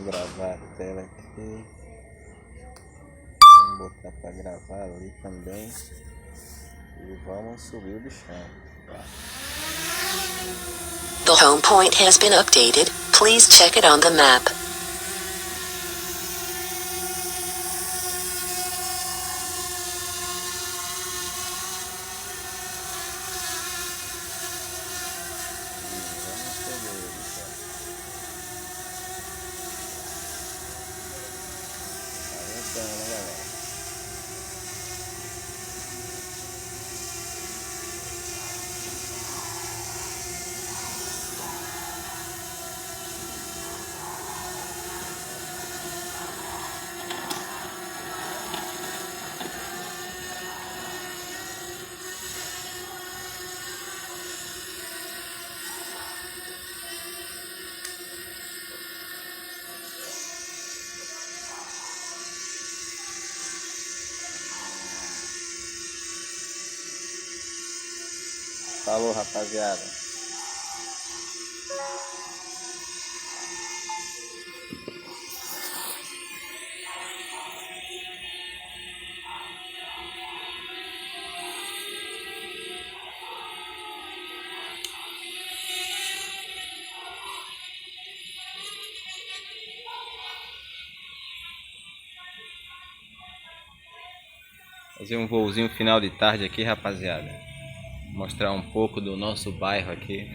Vamos gravar a tela aqui. Vamos botar para gravar ali também. E vamos subir o bichão. The home point has been updated. Please check it on the map. Falou, rapaziada. Fazer um voozinho final de tarde aqui, rapaziada. Mostrar um pouco do nosso bairro aqui.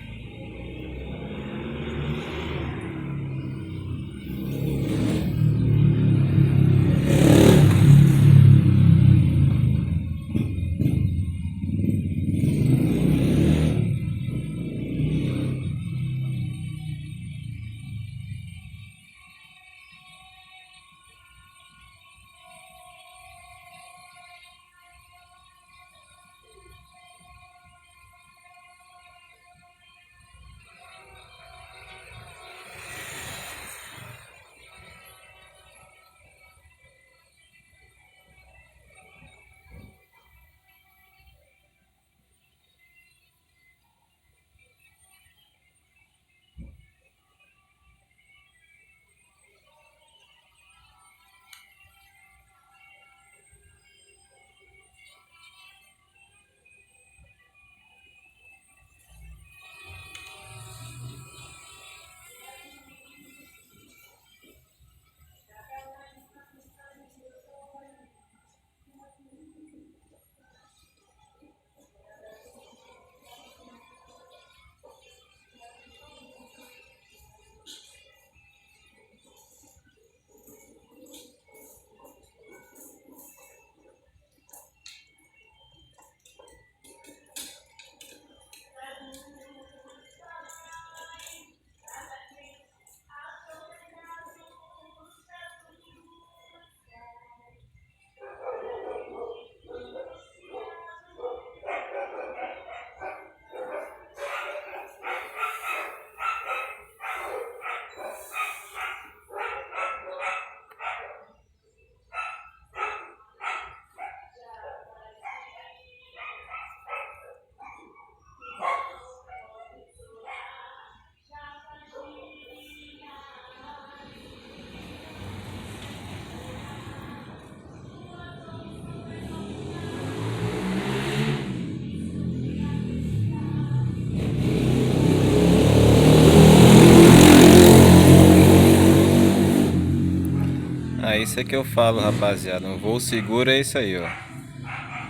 Isso é que eu falo, rapaziada. Um voo seguro é isso aí, ó.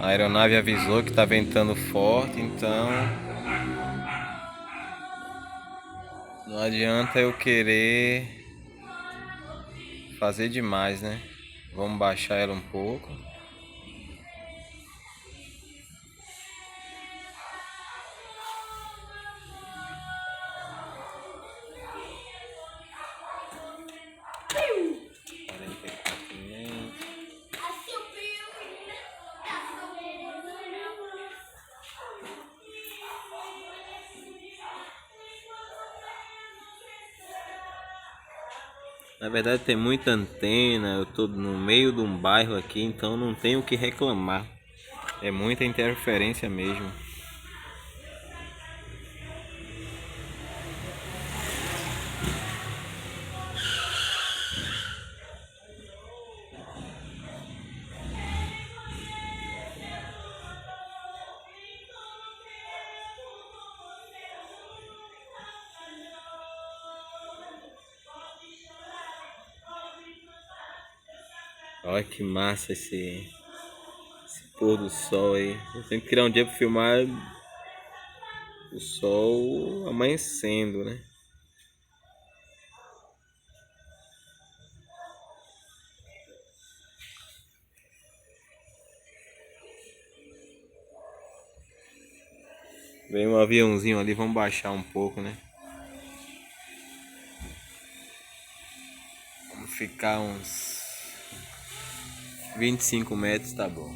A aeronave avisou que tá ventando forte, então não adianta eu querer fazer demais, né? Vamos baixar ela um pouco. Na verdade tem muita antena, eu tô no meio de um bairro aqui, então não tenho o que reclamar. É muita interferência mesmo. Olha que massa esse pôr do sol aí. Eu tenho que criar um dia pra filmar o sol amanhecendo, né? Vem um aviãozinho ali, vamos baixar um pouco, né? Vamos ficar uns 25 metros, tá bom.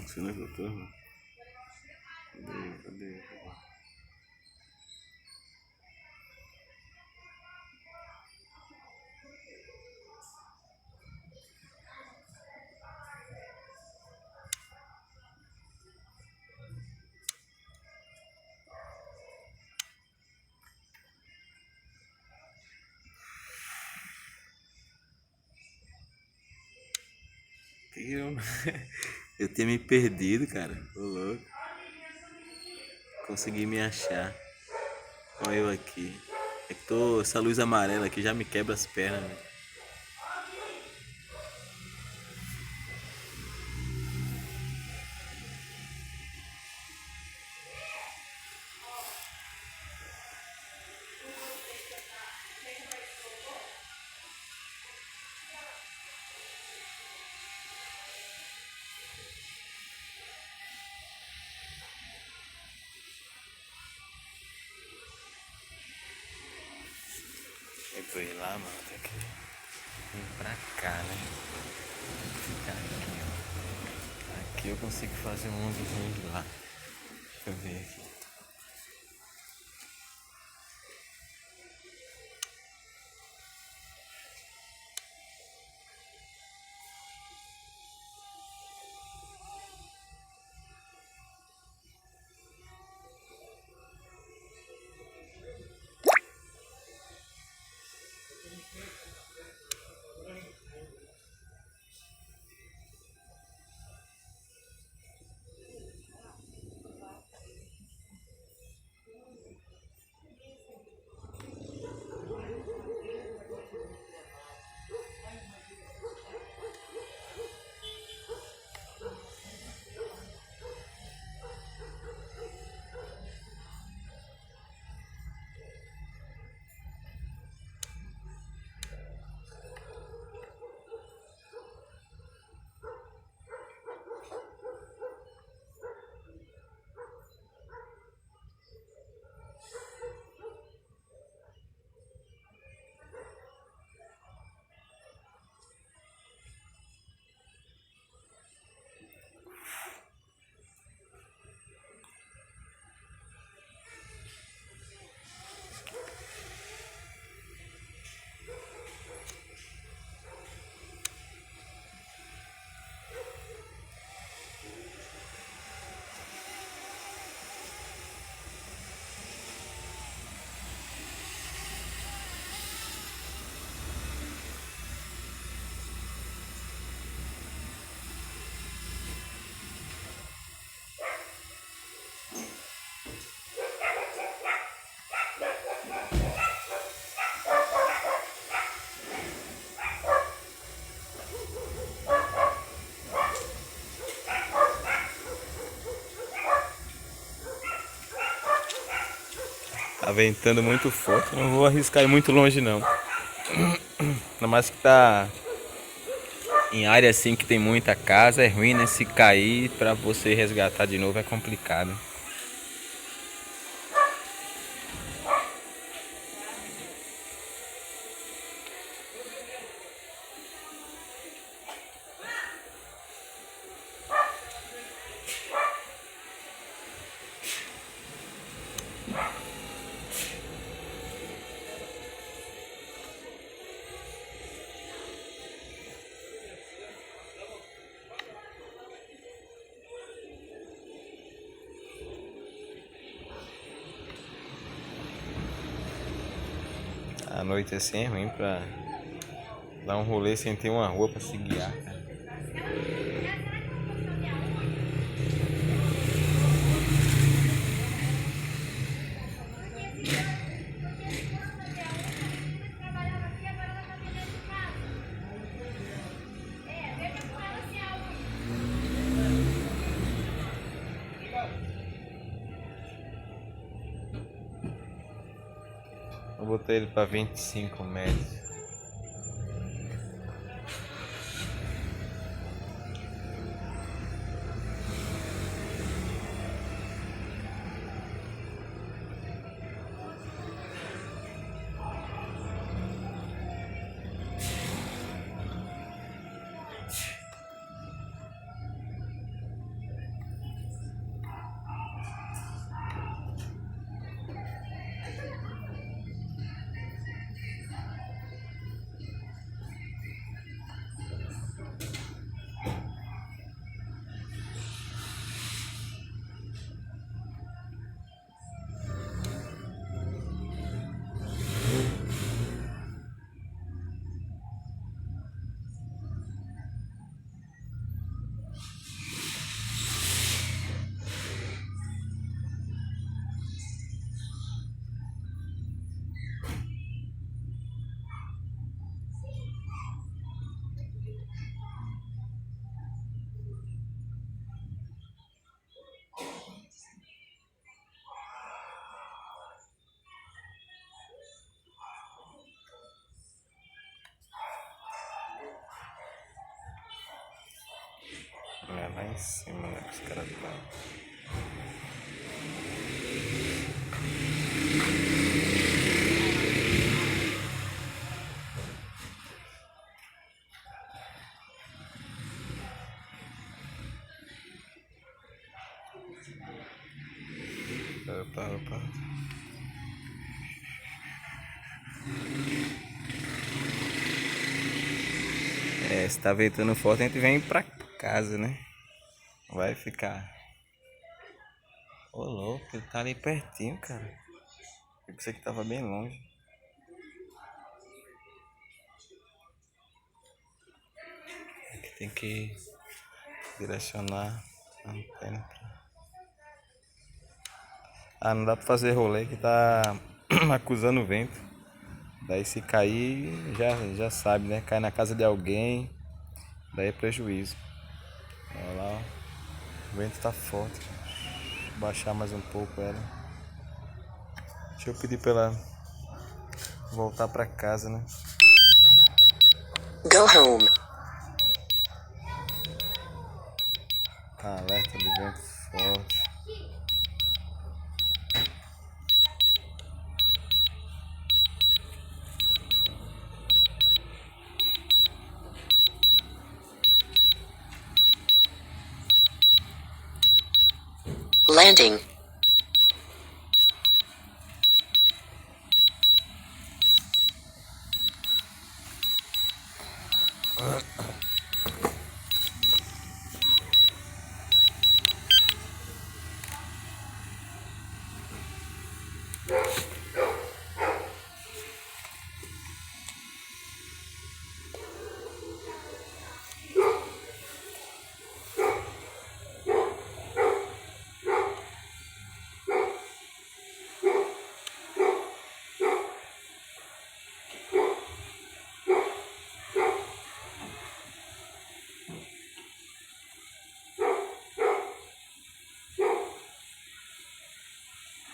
Você não botou? Cadê? Eu, eu tinha me perdido, cara. Ô louco. Consegui me achar. Olha eu aqui. É que essa luz amarela aqui já me quebra as pernas, né? Eu vou ir lá, mano. Tem que vir pra cá, né? Ficar aqui, ó. Aqui eu consigo fazer um movimento de lá. Deixa eu ver aqui. Tá ventando muito forte, não vou arriscar ir muito longe não. Ainda mais que tá em área assim que tem muita casa, é ruim, né? Se cair pra você resgatar de novo é complicado. A noite assim é ruim pra dar um rolê sem ter uma rua pra se guiar, cara. Eu botei ele pra 25 metros. É lá em cima, né? Que os caras estão. Opa, opa. É, se tá ventando forte, a gente vem pra casa, né? Vai ficar. Ô louco, ele tá ali pertinho, cara. Eu pensei que tava bem longe. Aqui tem que direcionar a antena pra... Ah, não dá pra fazer rolê que tá acusando o vento. Daí se cair, já sabe, né? Cai na casa de alguém, daí é prejuízo. Olha lá, ó. O vento tá forte. Deixa eu baixar mais um pouco ela. Deixa eu pedir pra ela voltar pra casa, né? Go home. Tá alerta de vento forte. Landing.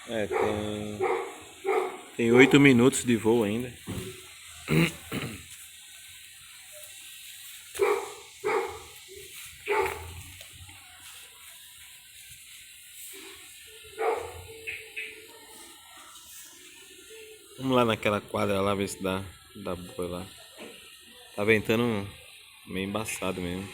É, tem Tem 8 minutos de voo ainda. Vamos lá naquela quadra lá, ver se dá boa lá. Tá ventando meio embaçado mesmo.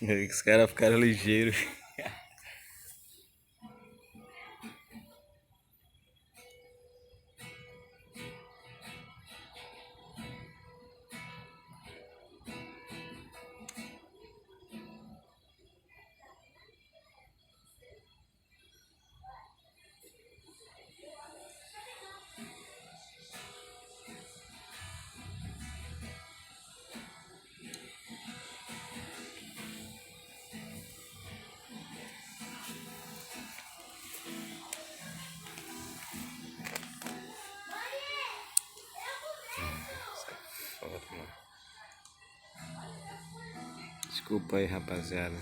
Os caras ficaram ligeiros. Desculpa aí, rapaziada.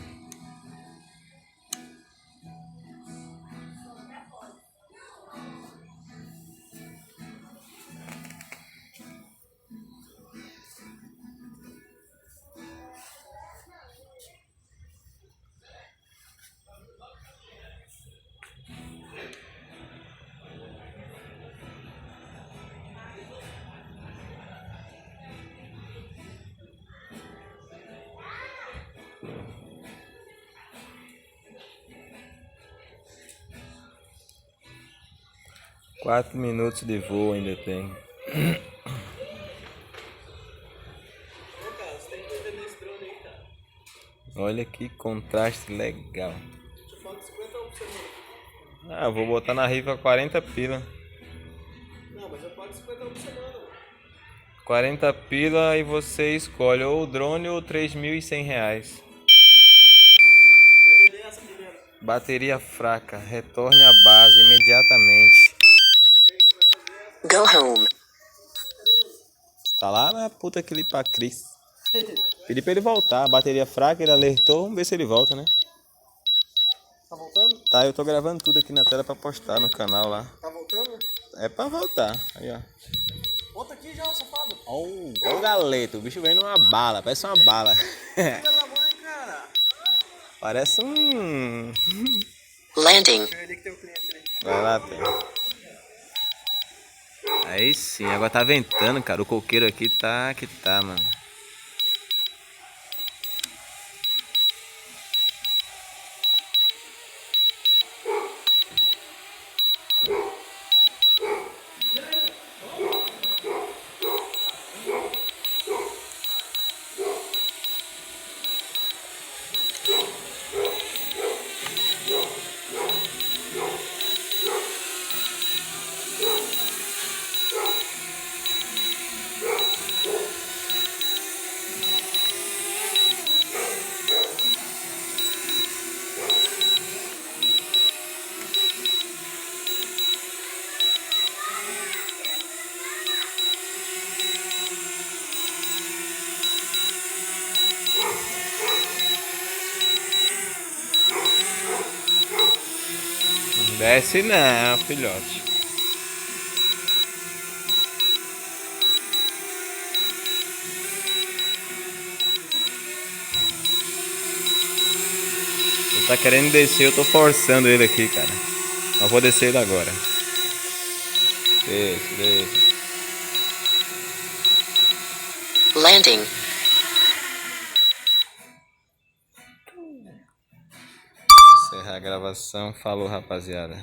Quatro minutos de voo ainda tem. Olha que contraste legal. Ah, eu vou botar na rifa 40 pila. Não, mas eu pago 50 por semana. 40 pila e você escolhe ou o drone ou R$3.100. Vai vender essa primeiro. Bateria fraca. Retorne à base imediatamente. Go home. Tá lá na puta que ele pra Cris. Pedi pra ele voltar. Bateria fraca, ele alertou. Vamos ver se ele volta, né? Tá voltando? Tá, eu tô gravando tudo aqui na tela pra postar no canal lá. Tá voltando? É pra voltar. Aí, ó. Volta aqui já, safado. Ó o galeto. O bicho vem numa bala. Parece uma bala. Filha da mãe, cara. Parece um... Landing. Deixa eu ver ali que tem um cliente ali. Vai lá, tem. Aí sim, agora tá ventando, cara. O coqueiro aqui tá que tá, mano. Desce não, filhote. Ele tá querendo descer, eu tô forçando ele aqui, cara. Mas vou descer ele agora. Desce. Landing. Encerrar a gravação. Falou, rapaziada.